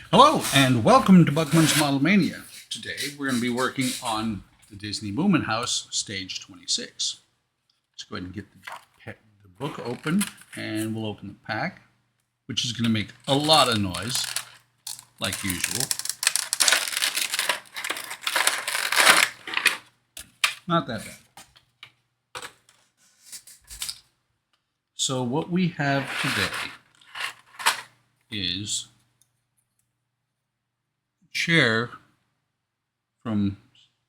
Hello and welcome to Buckman's Model Mania. Today we're going to be working on the Disney Movement House Stage 26. Let's go ahead and get the book open and we'll open the pack, which is going to make a lot of noise, like usual. Not that bad. So what we have today is chair from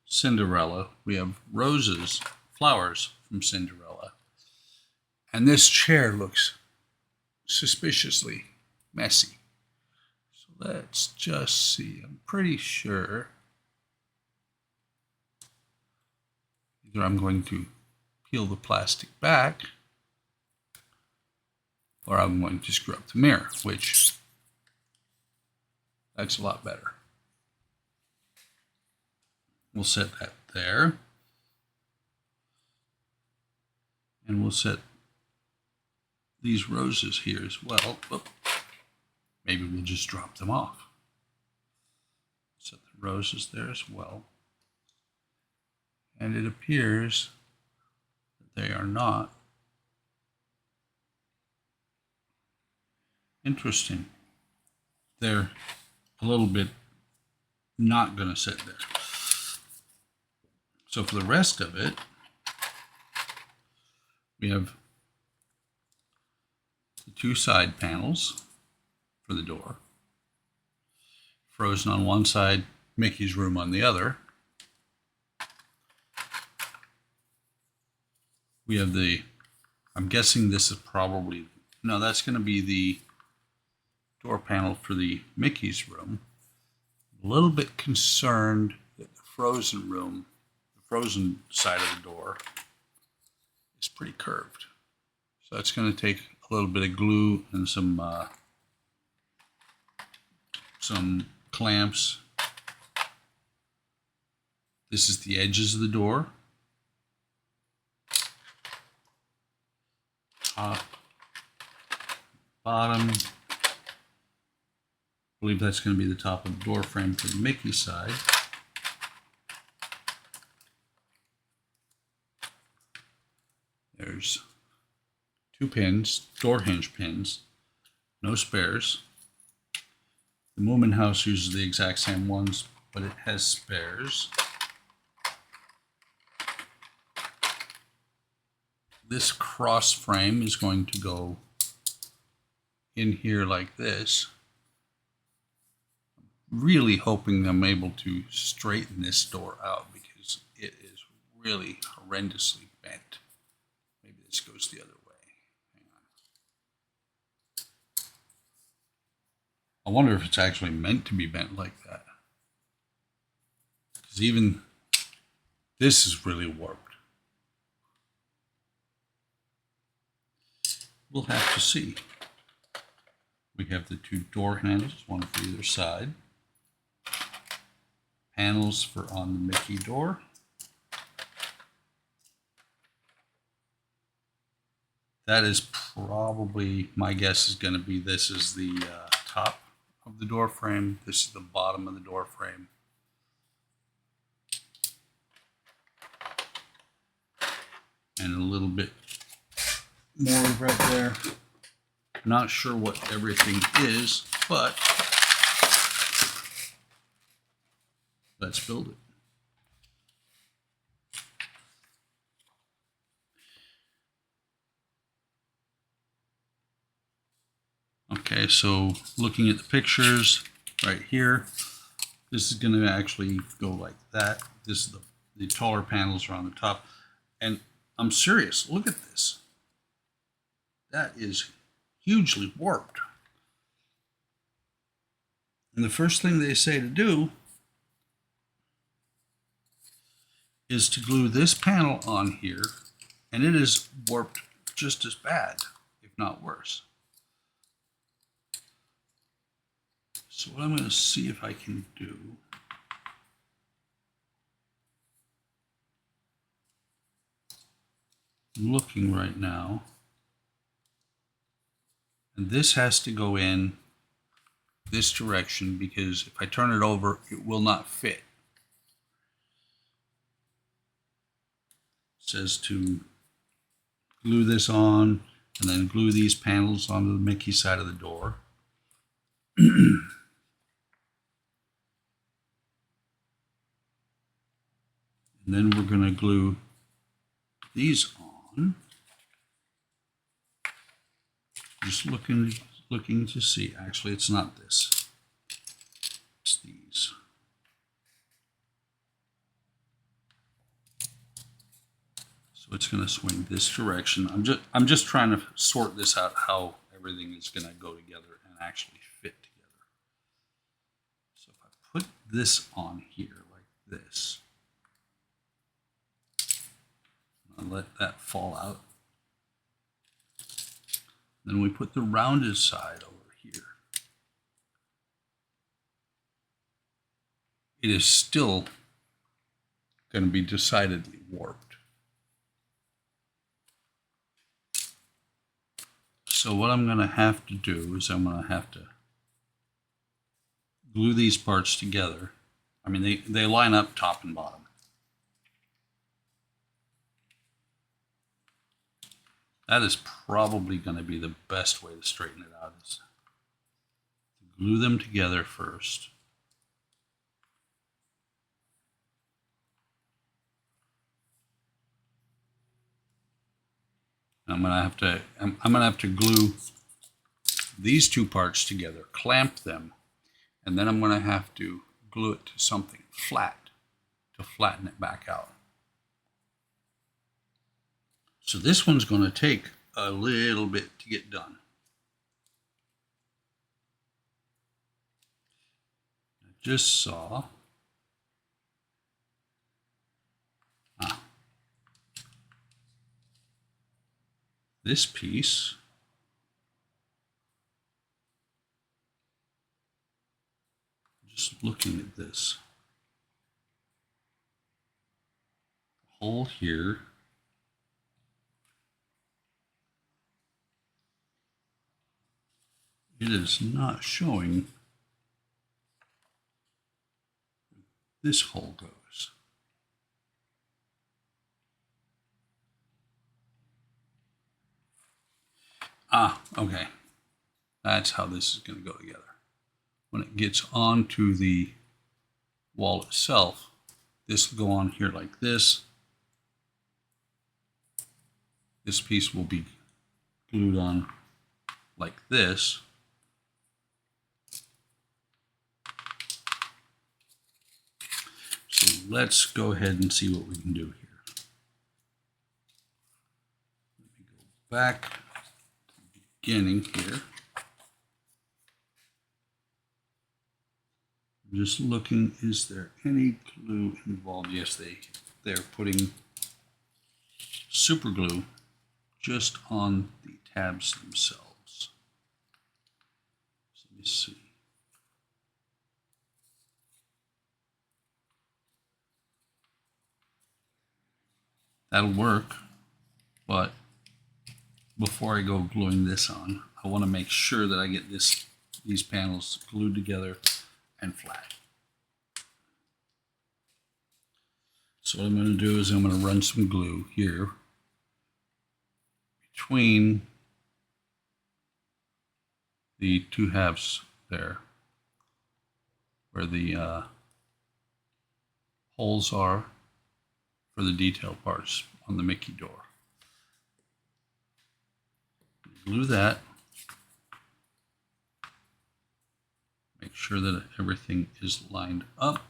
Cinderella. We have roses, flowers from Cinderella. And this chair looks suspiciously messy. So let's just see. I'm pretty sure either I'm going to peel the plastic back or I'm going to screw up the mirror, which that's a lot better. We'll set that there. And we'll set these roses here as well. Oop. Maybe we'll just drop them off. Set the roses there as well. And it appears that they are not. Interesting. They're a little bit not going to sit there. So for the rest of it, we have the two side panels for the door. Frozen on one side, Mickey's room on the other. We have I'm guessing this is probably, no, that's going to be the door panel for the Mickey's room. A little bit concerned that the frozen room, the frozen side of the door, is pretty curved. So that's going to take a little bit of glue and some clamps. This is the edges of the door. Top, bottom. I believe that's going to be the top of the door frame for the Mickey side. There's two pins, door hinge pins, no spares. The Movement House uses the exact same ones, but it has spares. This cross frame is going to go in here like this. Really hoping I'm able to straighten this door out because it is really horrendously bent. Maybe this goes the other way. Hang on. I wonder if it's actually meant to be bent like that. Because even this is really warped. We'll have to see. We have the two door handles, one for either side. Panels for on the Mickey door. That is probably, my guess is going to be this is the top of the door frame. This is the bottom of the door frame. And a little bit more right there. Not sure what everything is, but let's build it. Okay, so looking at the pictures right here, this is going to actually go like that. This is the taller panels are on the top. And I'm serious, look at this. That is hugely warped. And the first thing they say to do is to glue this panel on here, and it is warped just as bad, if not worse. So what I'm going to see if I can do I'm looking right now, and this has to go in this direction because if I turn it over, it will not fit. It says to glue this on and then glue these panels onto the Mickey side of the door. And then we're going to glue these on. Just looking to see. Actually, it's not this. It's these. So it's going to swing this direction. I'm just trying to sort this out, how everything is going to go together and actually fit together. So if I put this on here like this, I'll let that fall out. Then we put the rounded side over here. It is still going to be decidedly warped. So what I'm going to have to do is I'm going to have to glue these parts together. I mean, they line up top and bottom. That is probably going to be the best way to straighten it out, is to glue them together first. I'm going to have to glue these two parts together, clamp them, and then I'm going to have to glue it to something flat to flatten it back out. So this one's going to take a little bit to get done. I just saw this piece just looking at this hole here. It is not showing this hole goes. Okay. That's how this is going to go together. When it gets onto the wall itself, this will go on here like this. This piece will be glued on like this. So let's go ahead and see what we can do here. Let me go back to the beginning here. I'm just looking, is there any glue involved? Yes, they're putting super glue just on the tabs themselves. So let me see. That'll work, but before I go gluing this on, I want to make sure that I get these panels glued together and flat. So what I'm going to do is I'm going to run some glue here between the two halves there, where the holes are for the detail parts on the Mickey door. Glue that. Make sure that everything is lined up.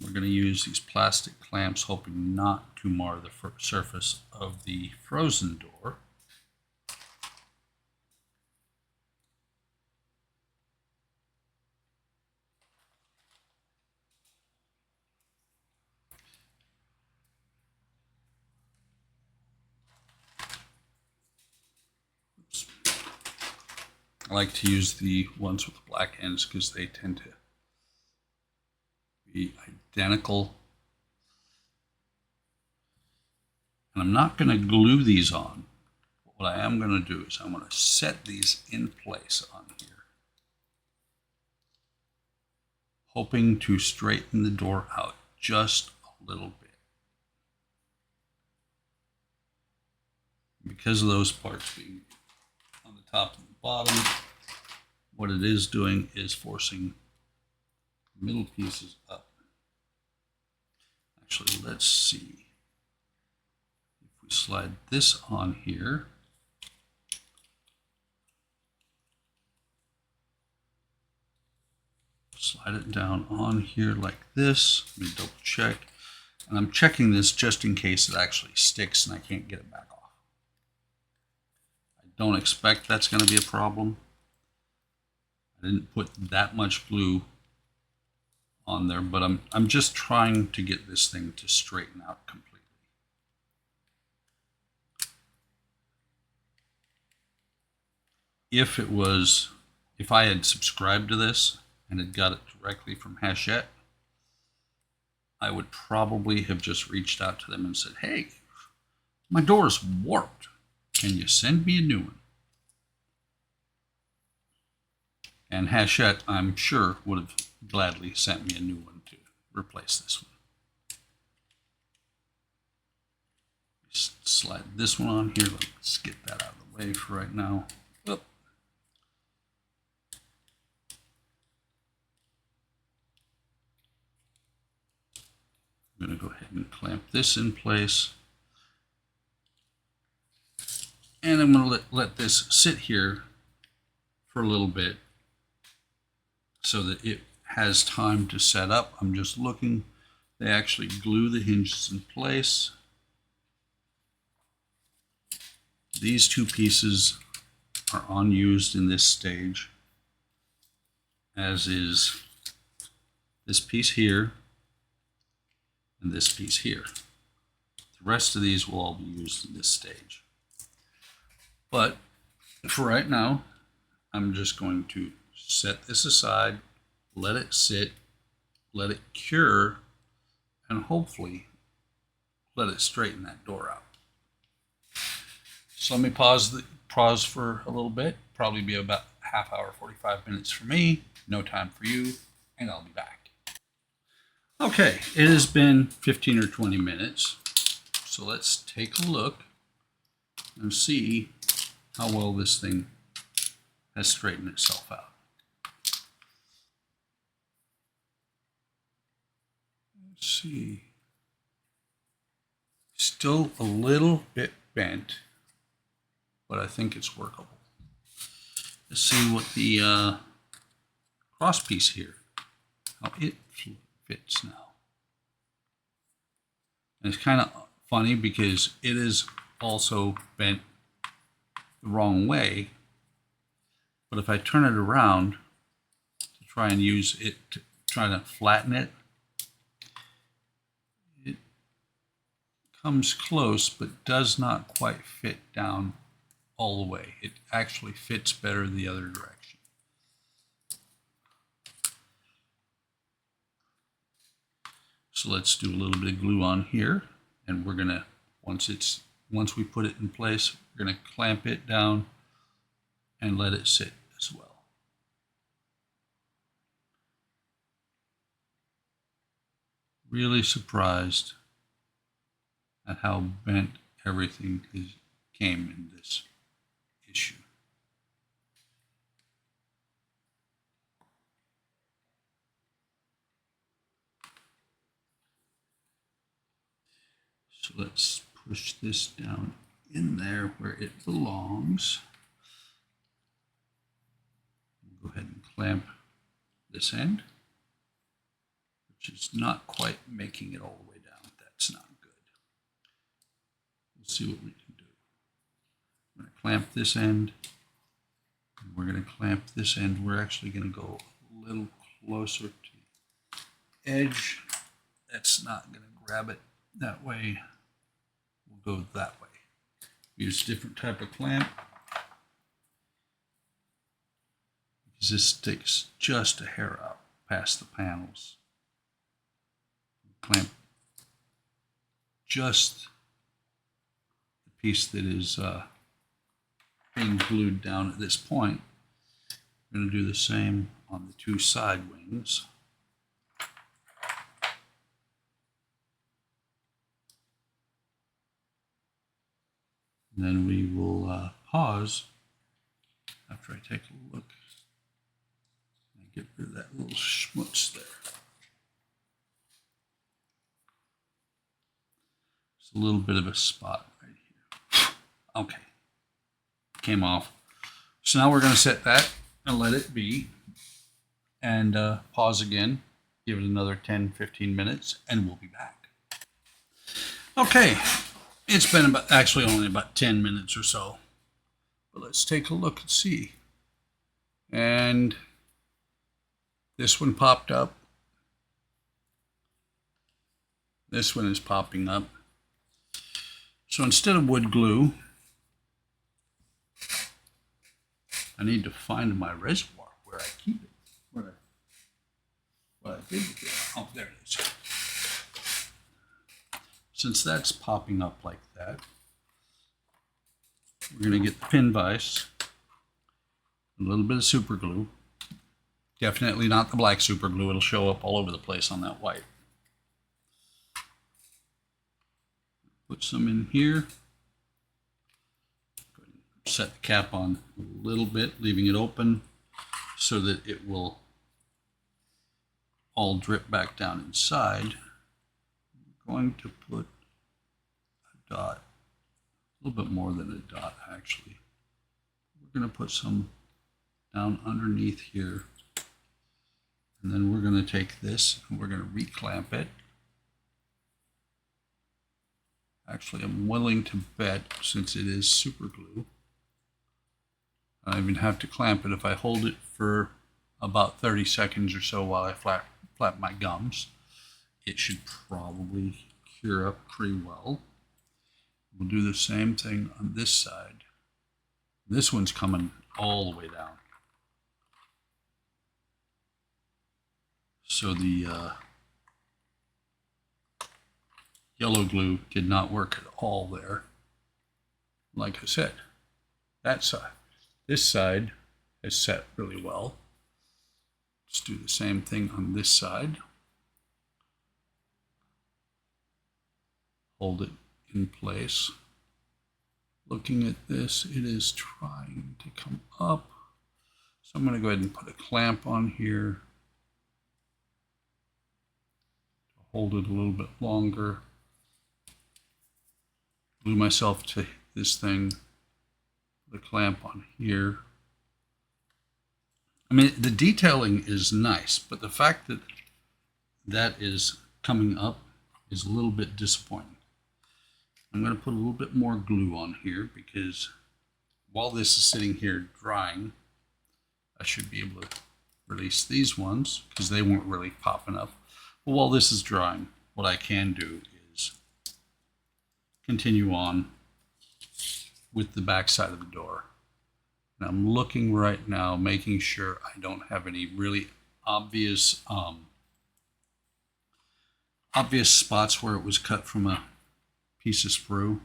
We're going to use these plastic clamps, hoping not to mar the surface of the frozen door. Oops. I like to use the ones with the black ends because they tend to be identical. And I'm not going to glue these on. what I am going to do is I'm going to set these in place on here, hoping to straighten the door out just a little bit. Because of those parts being on the top and the bottom, what it is doing is forcing the middle pieces up. Actually, let's see. If we slide this on here, slide it down on here like this. Let me double check. And I'm checking this just in case it actually sticks and I can't get it back off. I don't expect that's going to be a problem. I didn't put that much glue on there, but I'm just trying to get this thing to straighten out completely. If I had subscribed to this and had got it directly from Hachette, I would probably have just reached out to them and said, hey, my door is warped. Can you send me a new one? And Hachette, I'm sure, would have gladly sent me a new one to replace this one. Just slide this one on here. Let's get that out of the way for right now. Oop. I'm going to go ahead and clamp this in place. And I'm going to let this sit here for a little bit so that it has time to set up. I'm just looking. They actually glue the hinges in place. These two pieces are unused in this stage, as is this piece here and this piece here. The rest of these will all be used in this stage. But for right now, I'm just going to set this aside, let it sit, let it cure, and hopefully let it straighten that door out. So let me pause for a little bit. Probably be about half hour, 45 minutes for me, no time for you, and I'll be back. Okay, it has been 15 or 20 minutes. So let's take a look and see how well this thing has straightened itself out. Let's see. Still a little bit bent, but I think it's workable. Let's see what the cross piece here, how it fits now. And it's kind of funny because it is also bent the wrong way, but if I turn it around to try and use it to try to flatten it, it comes close but does not quite fit down all the way. It actually fits better the other direction. So let's do a little bit of glue on here, and we're gonna, once we put it in place, we're gonna clamp it down and let it sit as well. Really surprised at how bent everything came in this issue. So let's push this down in there where it belongs. Go ahead and clamp this end, which is not quite making it all the way down. That's not good. We'll see what we can do. I'm going to clamp this end, and we're going to clamp this end. We're actually going to go a little closer to the edge. That's not going to grab it that way. We'll go that way. Use a different type of clamp, because this sticks just a hair out past the panels. Clamp just the piece that is being glued down at this point. I'm going to do the same on the two side wings. And then we will pause after I take a look and get rid of that little schmutz there. It's a little bit of a spot right here. Okay, came off. So now we're going to set that and let it be, and pause again, give it another 10-15 minutes, and we'll be back. Okay, it's been actually only about 10 minutes or so, but let's take a look and see. And this one popped up. This one is popping up. So instead of wood glue, I need to find my reservoir where I keep it. What I did with it. Oh, there it is. Since that's popping up like that, we're going to get the pin vise, a little bit of super glue. Definitely not the black super glue. It'll show up all over the place on that white. Put some in here. Set the cap on a little bit, leaving it open so that it will all drip back down inside. I'm going to put a dot, a little bit more than a dot actually. We're going to put some down underneath here, and then we're going to take this and we're going to reclamp it. Actually, I'm willing to bet, since it is super glue, I even have to clamp it if I hold it for about 30 seconds or so while I flap my gums. It should probably cure up pretty well. We'll do the same thing on this side. This one's coming all the way down. So the yellow glue did not work at all there. Like I said, that side. This side is set really well. Let's do the same thing on this side. Hold it in place. Looking at this, it is trying to come up. So I'm going to go ahead and put a clamp on here to hold it a little bit longer. Glue myself to this thing. The clamp on here. I mean, the detailing is nice, but the fact that that is coming up is a little bit disappointing. I'm going to put a little bit more glue on here because while this is sitting here drying, I should be able to release these ones because they weren't really popping up. But while this is drying, what I can do is continue on with the back side of the door. And I'm looking right now, making sure I don't have any really obvious spots where it was cut from a piece of sprue.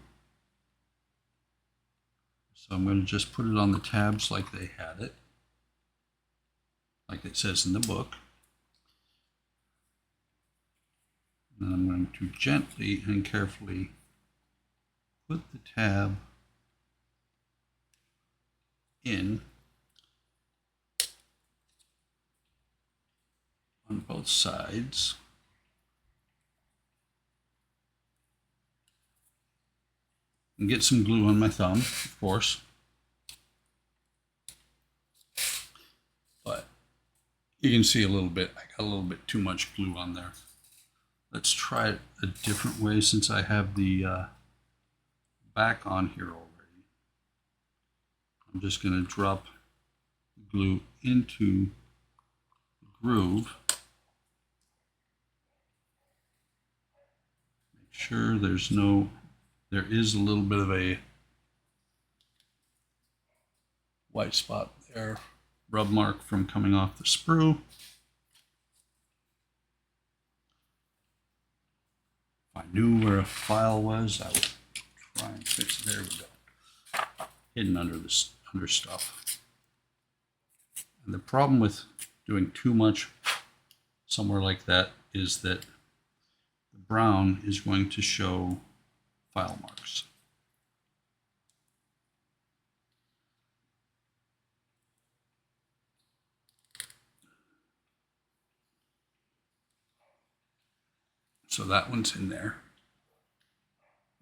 So I'm going to just put it on the tabs like they had it, like it says in the book. And I'm going to gently and carefully put the tab in on both sides. And get some glue on my thumb, of course. But you can see a little bit, I got a little bit too much glue on there. Let's try it a different way since I have the back on here already. I'm just going to drop glue into the groove. Make sure there is a little bit of a white spot there, rub mark from coming off the sprue. If I knew where a file was, I would try and fix it. There we go. Hidden under this under stuff. And the problem with doing too much somewhere like that is that the brown is going to show file marks. So that one's in there.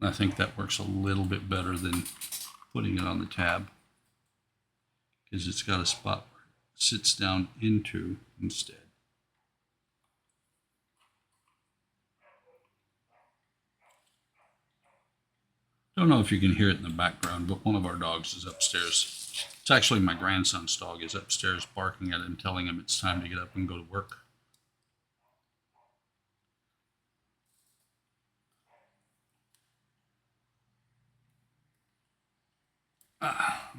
And I think that works a little bit better than putting it on the tab, because it's got a spot where it sits down into instead. Don't know if you can hear it in the background, but one of our dogs is upstairs. It's actually my grandson's dog is upstairs barking at him, telling him it's time to get up and go to work.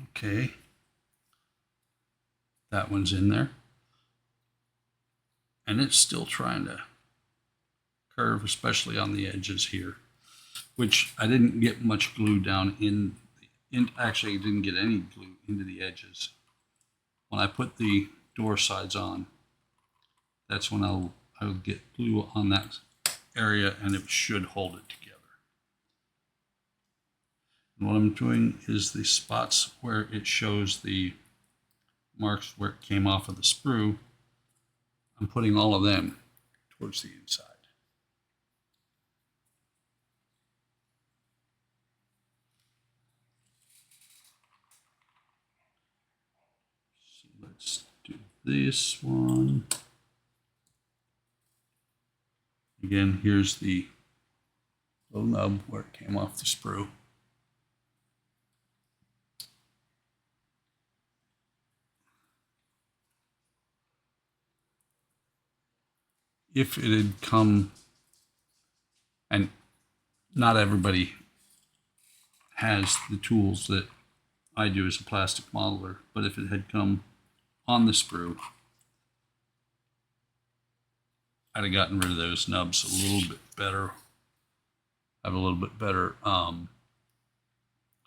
Okay. That one's in there. And it's still trying to curve, especially on the edges here, which I didn't get much glue down actually, I didn't get any glue into the edges. When I put the door sides on, that's when I'll get glue on that area, and it should hold it together. And what I'm doing is the spots where it shows the marks where it came off of the sprue, I'm putting all of them towards the inside. So let's do this one. Again, here's the little nub where it came off the sprue. If it had come, and not everybody has the tools that I do as a plastic modeler, but if it had come on the sprue, I'd have gotten rid of those nubs a little bit better. I have a little bit better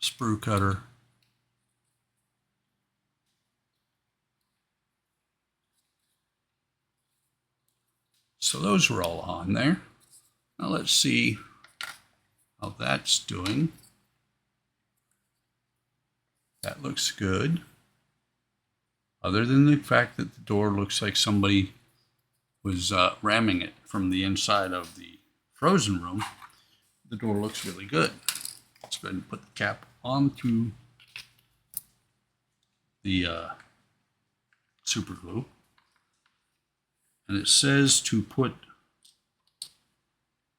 sprue cutter. So those were all on there. Now let's see how that's doing. That looks good. Other than the fact that the door looks like somebody was ramming it from the inside of the frozen room, the door looks really good. Let's go ahead and put the cap onto the super glue. And it says to put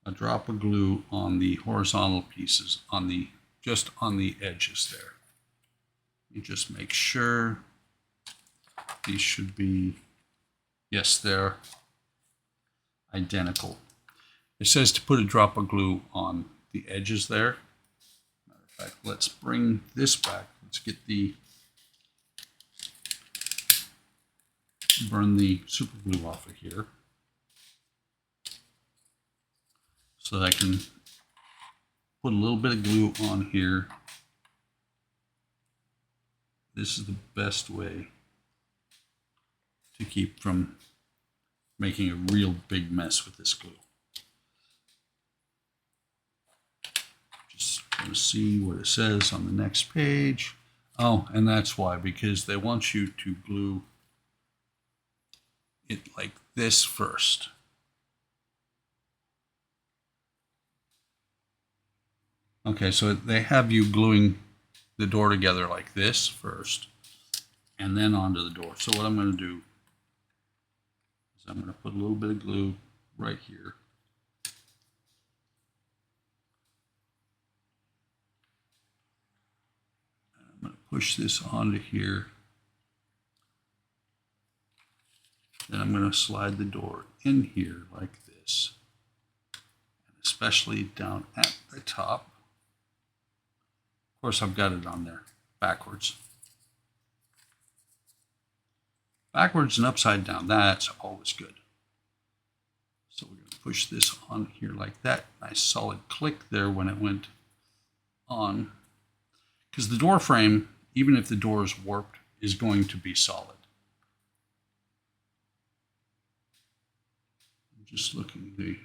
a drop of glue on the horizontal pieces, just on the edges there. You just make sure these should be, yes, they're identical. It says to put a drop of glue on the edges there. Matter of fact, let's bring this back. Let's get burn the super glue off of here so that I can put a little bit of glue on here. This is the best way to keep from making a real big mess with this glue. Just want to see what it says on the next page. Oh, and that's why, because they want you to glue it like this first. Okay, so they have you gluing the door together like this first, and then onto the door. So what I'm going to do is I'm going to put a little bit of glue right here. And I'm going to push this onto here. Then I'm going to slide the door in here like this, and especially down at the top. Of course, I've got it on there backwards. Backwards and upside down, that's always good. So we're going to push this on here like that. Nice solid click there when it went on. Because the door frame even if the door is warped, is going to be solid. I'm just looking. We're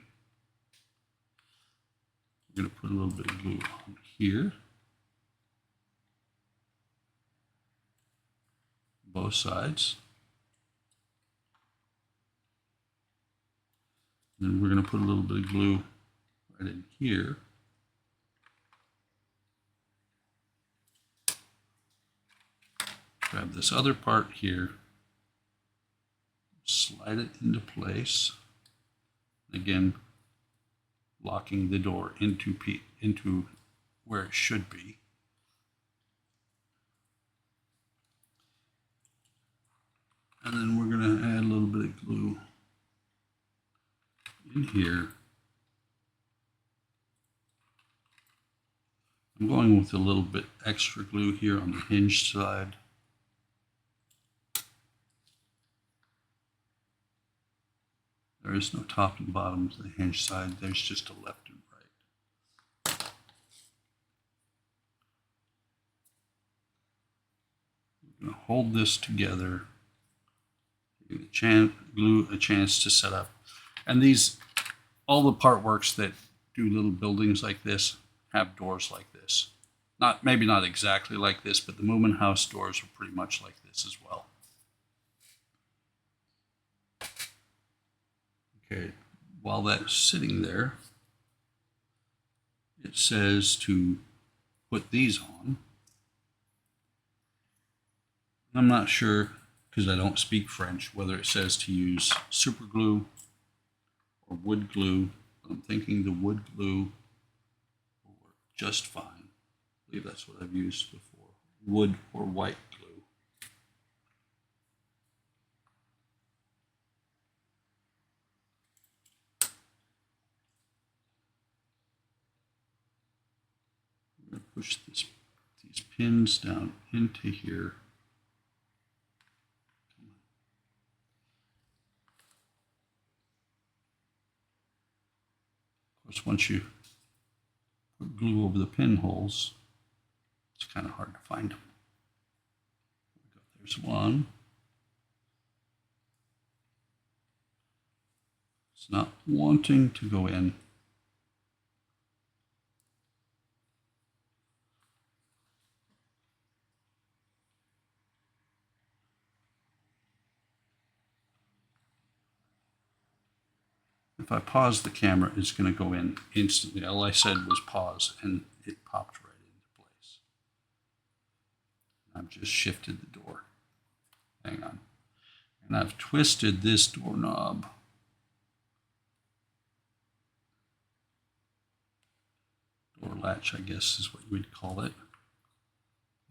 going to put a little bit of glue on here. Both sides. And then we're going to put a little bit of glue right in here. Grab this other part here, slide it into place. Again, locking the door into where it should be. And then we're going to add a little bit of glue in here. I'm going with a little bit extra glue here on the hinge side. There is no top and bottom to the hinge side. There's just a left and right. We're going to hold this together. Give the glue a chance to set up. And all the Partworks that do little buildings like this have doors like this. Maybe not exactly like this, but the Moomin House doors are pretty much like this as well. Okay, while that's sitting there, it says to put these on. I'm not sure, because I don't speak French, whether it says to use super glue or wood glue. I'm thinking the wood glue will work just fine. I believe that's what I've used before. Wood or white glue. I'm going to push these pins down into here. Of course, once you put glue over the pinholes, it's kind of hard to find them. There's one. It's not wanting to go in. If I pause the camera, it's going to go in instantly. All I said was pause, and it popped right into place. I've just shifted the door. Hang on. And I've twisted this doorknob. Door latch, I guess is what you would call it.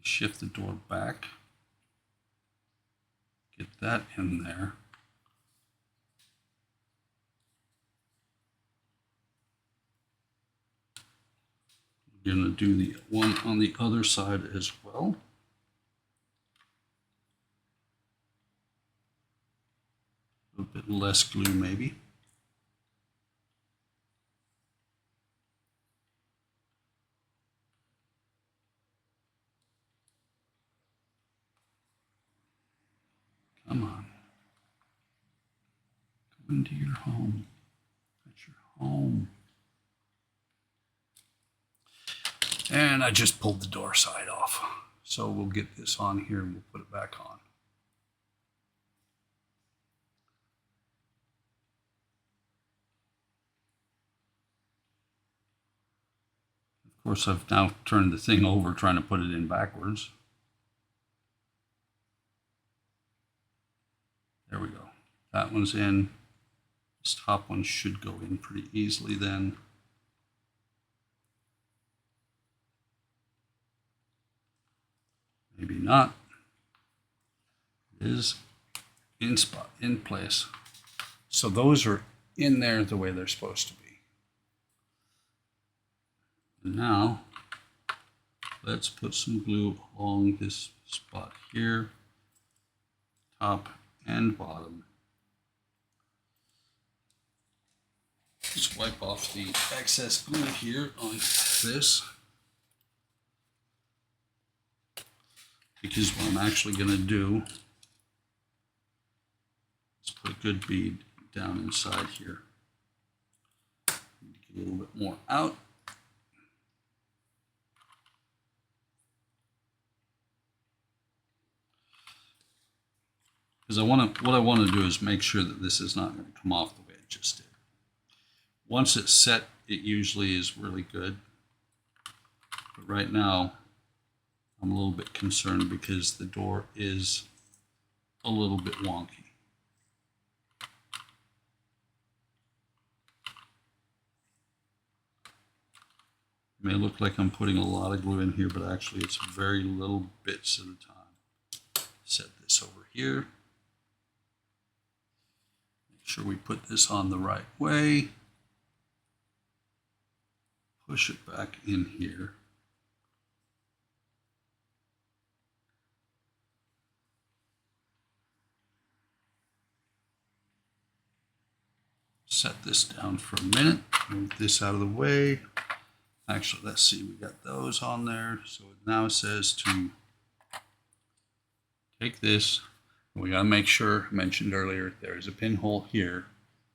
Shift the door back. Get that in there. We're going to do the one on the other side as well. A little bit less glue maybe. Come on. Go into your home. That's your home. And I just pulled the door side off. So we'll get this on here and we'll put it back on. Of course, I've now turned the thing over trying to put it in backwards. There we go. That one's in. This top one should go in pretty easily then. Maybe not. It is in place. So those are in there the way they're supposed to be. And now let's put some glue along this spot here, top and bottom. Just wipe off the excess glue here on this. because what I'm actually going to do is put a good bead down inside here. Get a little bit more out. Because what I want to do is make sure that this is not going to come off the way it just did. Once it's set, it usually is really good. But right now, I'm a little bit concerned because the door is a little bit wonky. It may look like I'm putting a lot of glue in here, but actually it's very little bits at a time. Set this over here. Make sure we put this on the right way. Push it back in here. Set this down for a minute. Move this out of the way. Actually, let's see, we got those on there. So it now says to take this. We got to make sure, I mentioned earlier, there is a pinhole here.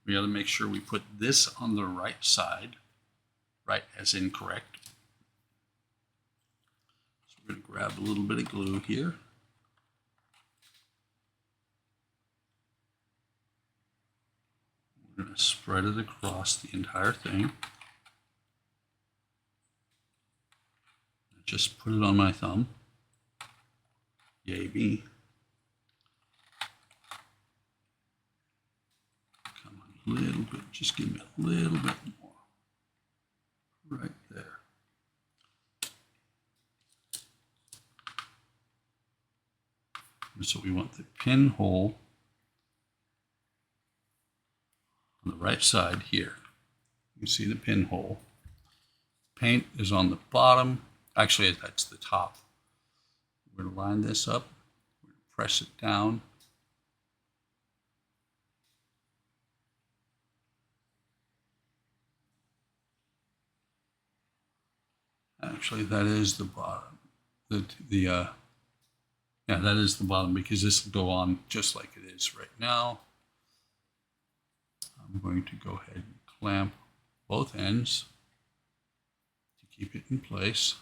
We got to make sure we put this on the right side, right as in correct. So we're going to grab a little bit of glue here. We're going to spread it across the entire thing. Just put it on my thumb. Yay me. Come on, a little bit. Just give me a little bit more. Right there. And so we want the pinhole on the right side here. You see the pinhole. Paint is on the bottom. Actually, that's the top. We're going to line this up. We're going to press it down. Actually, that is the bottom. Yeah, that is the bottom because this will go on just like it is right now. I'm going to go ahead and clamp both ends to keep it in place.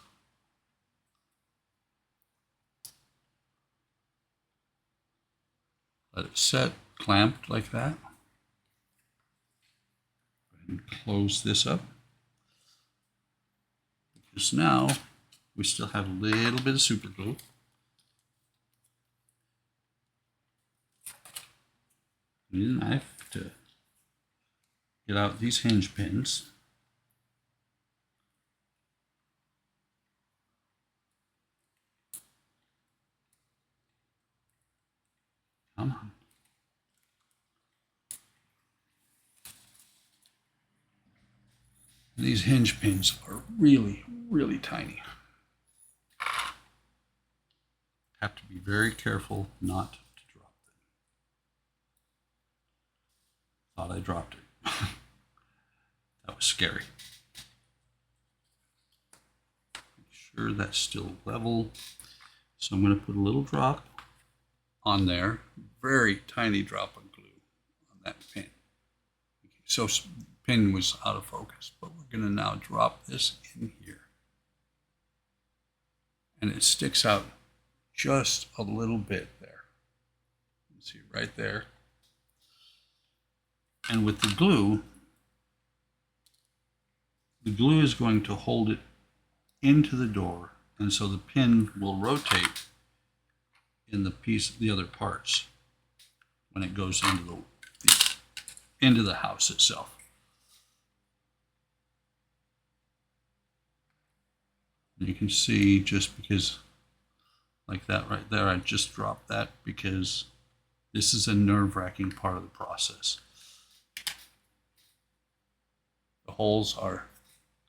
Let it set, clamped like that. Go ahead and close this up. Because now we still have a little bit of super glue. Need a knife to get out these hinge pins. Come on. And these hinge pins are really, really tiny. Have to be very careful not to drop them. Thought I dropped it. That was scary. Make sure that's still level. So I'm going to put a little drop on there, very tiny drop of glue on that pin. Okay, so pin was out of focus, but we're going to now drop this in here. And it sticks out just a little bit there. You can see right there. And with the glue is going to hold it into the door, and so the pin will rotate in the other parts when it goes into the house itself. And you can see just because like that right there, I just dropped that because this is a nerve-wracking part of the process. The holes are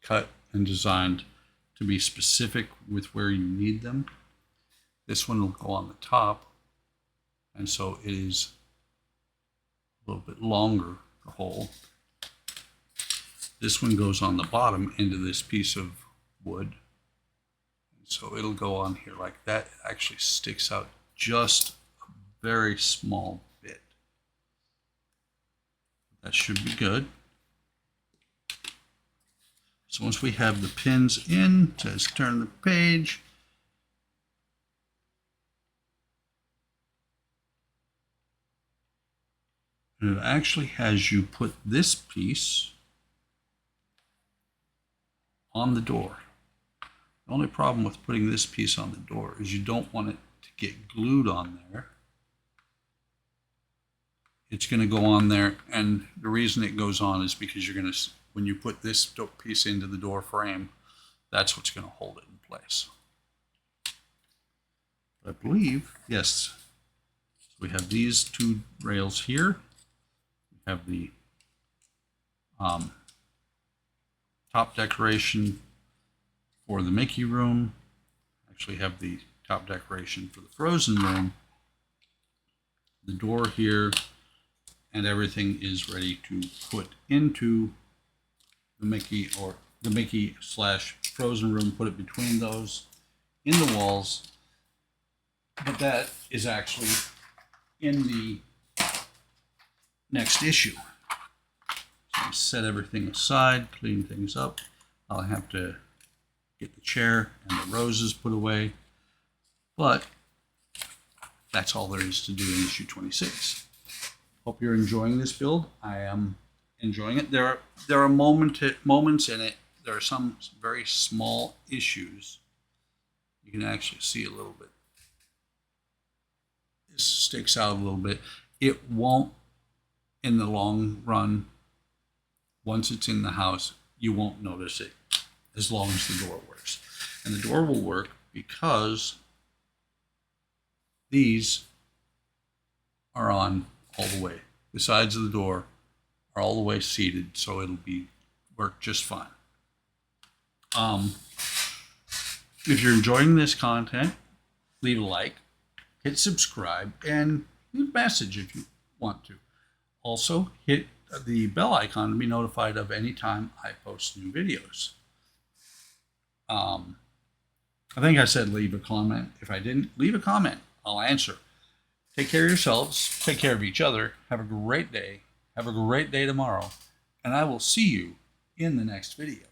cut and designed to be specific with where you need them. This one will go on the top, and so it is a little bit longer, the hole. This one goes on the bottom into this piece of wood. So it'll go on here like that. It actually sticks out just a very small bit. That should be good. So once we have the pins in, it says turn the page. And it actually has you put this piece on the door. The only problem with putting this piece on the door is you don't want it to get glued on there. It's going to go on there, and the reason it goes on is because you're going to, when you put this piece into the door frame, that's what's going to hold it in place. I believe, yes. So we have these two rails here. We have the top decoration for the Mickey room. Actually have the top decoration for the Frozen room. The door here, and everything is ready to put into the Mickey or the Mickey/Frozen room. Put it between those in the walls. But that is actually in the next issue. So set everything aside, clean things up. I'll have to get the chair and the roses put away. But that's all there is to do in issue 26. Hope you're enjoying this build. I am enjoying it. There are moments in it. There are some very small issues. You can actually see a little bit. This sticks out a little bit. It won't, in the long run, once it's in the house, you won't notice it as long as the door works. And the door will work because these are on all the way. The sides of the door are all the way seated, so it'll work just fine. If you're enjoying this content, leave a like, hit subscribe, and leave a message if you want to. Also, hit the bell icon to be notified of any time I post new videos. I think I said leave a comment. If I didn't, leave a comment. I'll answer. Take care of yourselves. Take care of each other. Have a great day. Have a great day tomorrow. And I will see you in the next video.